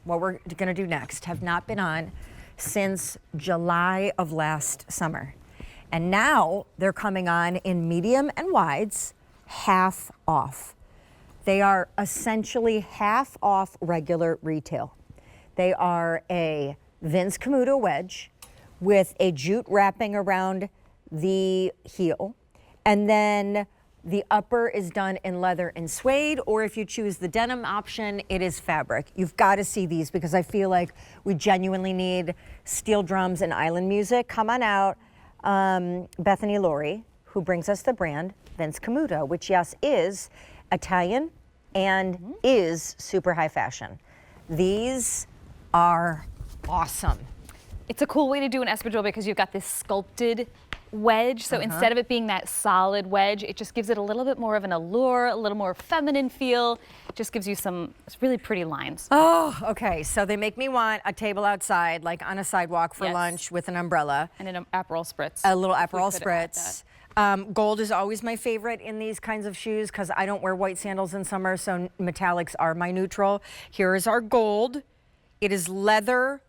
what we're gonna do next, have not been on since July of last summer. And now they're coming on in medium and wides, half off. They are essentially half off regular retail. They are a Vince Camuto wedge with a jute wrapping around the heel. And then the upper is done in leather and suede, or if you choose the denim option, it is fabric. You've got to see these because I feel like we genuinely need steel drums and island music. Come on out. Bethany Laurie, who brings us the brand Vince Camuto, which yes is Italian and is super high fashion. These are awesome. It's a cool way to do an espadrille because you've got this sculpted wedge. So instead of it being that solid wedge, it just gives it a little bit more of an allure, a little more feminine feel. It just gives you some really pretty lines. Oh, okay. So they make me want a table outside, like on a sidewalk for lunch with an umbrella. And an Aperol spritz. A little Aperol spritz. Gold is always my favorite in these kinds of shoes because I don't wear white sandals in summer, so metallics are my neutral. Here is our gold. It is leather,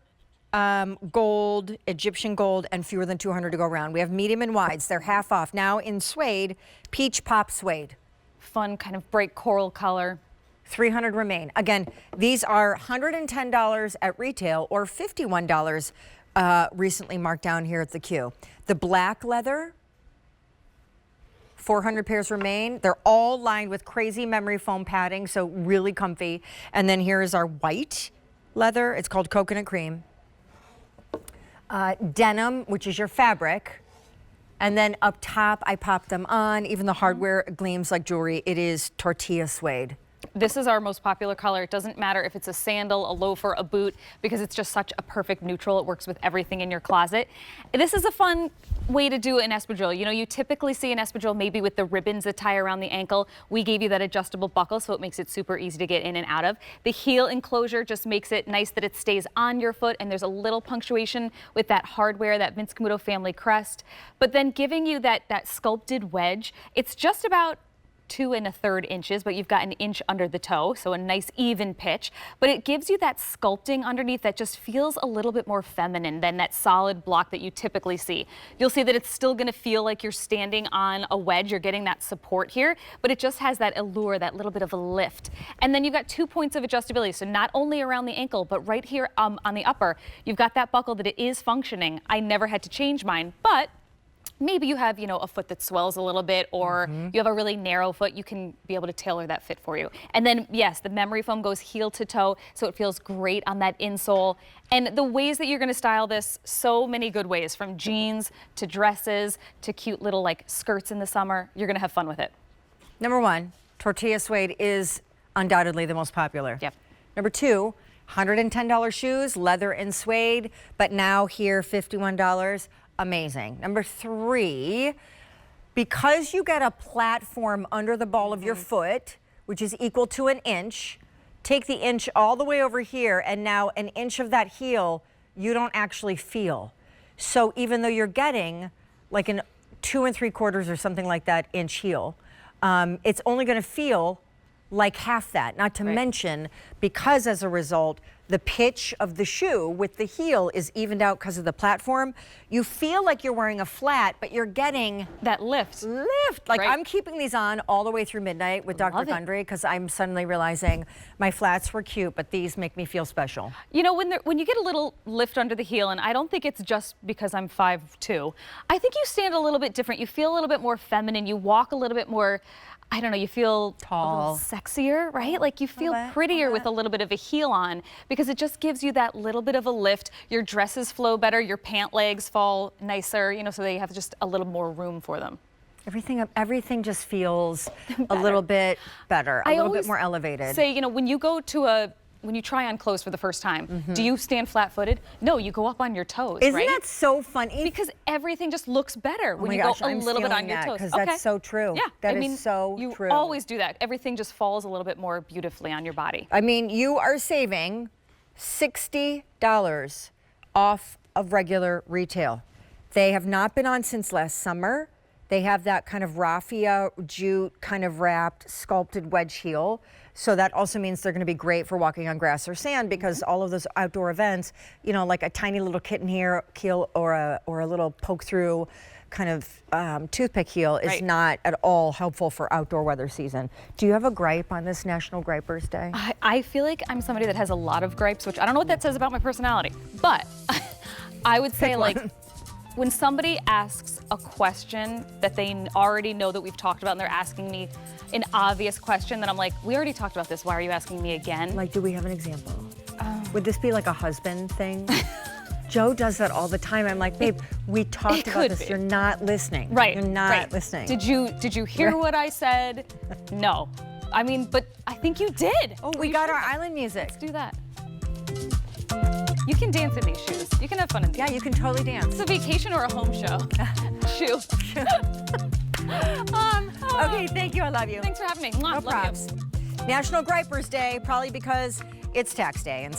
gold, Egyptian gold, and fewer than 200 to go around. We have medium and wides. They're half off. Now in suede, peach pop suede. Fun kind of bright coral color. 300 remain. Again, these are $110 at retail or $51 recently marked down here at the Q. The black leather, 400 pairs remain. They're all lined with crazy memory foam padding, so really comfy. And then here is our white leather. It's called coconut cream. Denim, which is your fabric. And then up top, I pop them on. Even the hardware gleams like jewelry. It is tortilla suede. This is our most popular color. It doesn't matter if it's a sandal, a loafer, a boot, because it's just such a perfect neutral. It works with everything in your closet. This is a fun way to do an espadrille. You know, you typically see an espadrille maybe with the ribbons that tie around the ankle. We gave you that adjustable buckle, so it makes it super easy to get in and out of. The heel enclosure just makes it nice that it stays on your foot, and there's a little punctuation with that hardware, that Vince Camuto family crest. But then giving you that sculpted wedge, it's just about 2 1/3 inches, but you've got an inch under the toe, so a nice even pitch. But it gives you that sculpting underneath that just feels a little bit more feminine than that solid block that you typically see. You'll see that it's still going to feel like you're standing on a wedge. You're getting that support here, but it just has that allure, that little bit of a lift. And then you've got 2 points of adjustability, so not only around the ankle, but right here on the upper, you've got that buckle that it is functioning. I never had to change mine, but maybe you have, you know, a foot that swells a little bit, or you have a really narrow foot, you can be able to tailor that fit for you. And then, yes, the memory foam goes heel to toe, so it feels great on that insole. And the ways that you're going to style this, so many good ways, from jeans to dresses to cute little like skirts in the summer. You're going to have fun with it. Number 1, tortilla suede is undoubtedly the most popular. Yep. Number 2, $110 shoes, leather and suede, but now here $51. Amazing. Number 3, because you get a platform under the ball of your foot, which is equal to an inch, take the inch all the way over here, and now an inch of that heel you don't actually feel. So even though you're getting like an 2 3/4 or something like that inch heel, it's only going to feel like half that. Not to mention, because as a result, the pitch of the shoe with the heel is evened out because of the platform. You feel like you're wearing a flat, but you're getting that lift. Like I'm keeping these on all the way through midnight with Dr. Gundry because I'm suddenly realizing my flats were cute, but these make me feel special. You know, when you get a little lift under the heel, and I don't think it's just because I'm 5'2", I think you stand a little bit different. You feel a little bit more feminine. You walk a little bit more, I don't know, you feel tall, sexier, right? Like you feel prettier with a little bit of a heel on because it just gives you that little bit of a lift. Your dresses flow better, your pant legs fall nicer, you know, so they have just a little more room for them. Everything just feels a little bit better, a little bit more elevated. Say, you know, when you go to when you try on clothes for the first time, do you stand flat-footed? No, you go up on your toes, Isn't right? that so funny? Because everything just looks better when you go a little bit on your toes. Because that's so true. Yeah, that is so true. You always do that. Everything just falls a little bit more beautifully on your body. I mean, you are saving $60 off of regular retail. They have not been on since last summer. They have that kind of raffia, jute, kind of wrapped, sculpted wedge heel. So that also means they're going to be great for walking on grass or sand, because all of those outdoor events, you know, like a tiny little kitten heel or a little poke through kind of toothpick heel is not at all helpful for outdoor weather season. Do you have a gripe on this National Gripers Day? I feel like I'm somebody that has a lot of gripes, which I don't know what that says about my personality, but I would say when somebody asks a question that they already know that we've talked about and they're asking me an obvious question, then I'm like, we already talked about this, why are you asking me again? Like, do we have an example? Would this be like a husband thing? Joe does that all the time. I'm like, babe, we talked about this. You're not listening. Right. You're not listening. Did you hear what I said? No. I mean, but I think you did. Oh, we got our island music. Let's do that. You can dance in these shoes. You can have fun in these. Yeah, you can totally dance. It's a vacation or a home show. Shoe. Okay, thank you. I love you. Thanks for having me. No Love props. you. National Gripers Day, probably because it's tax day. And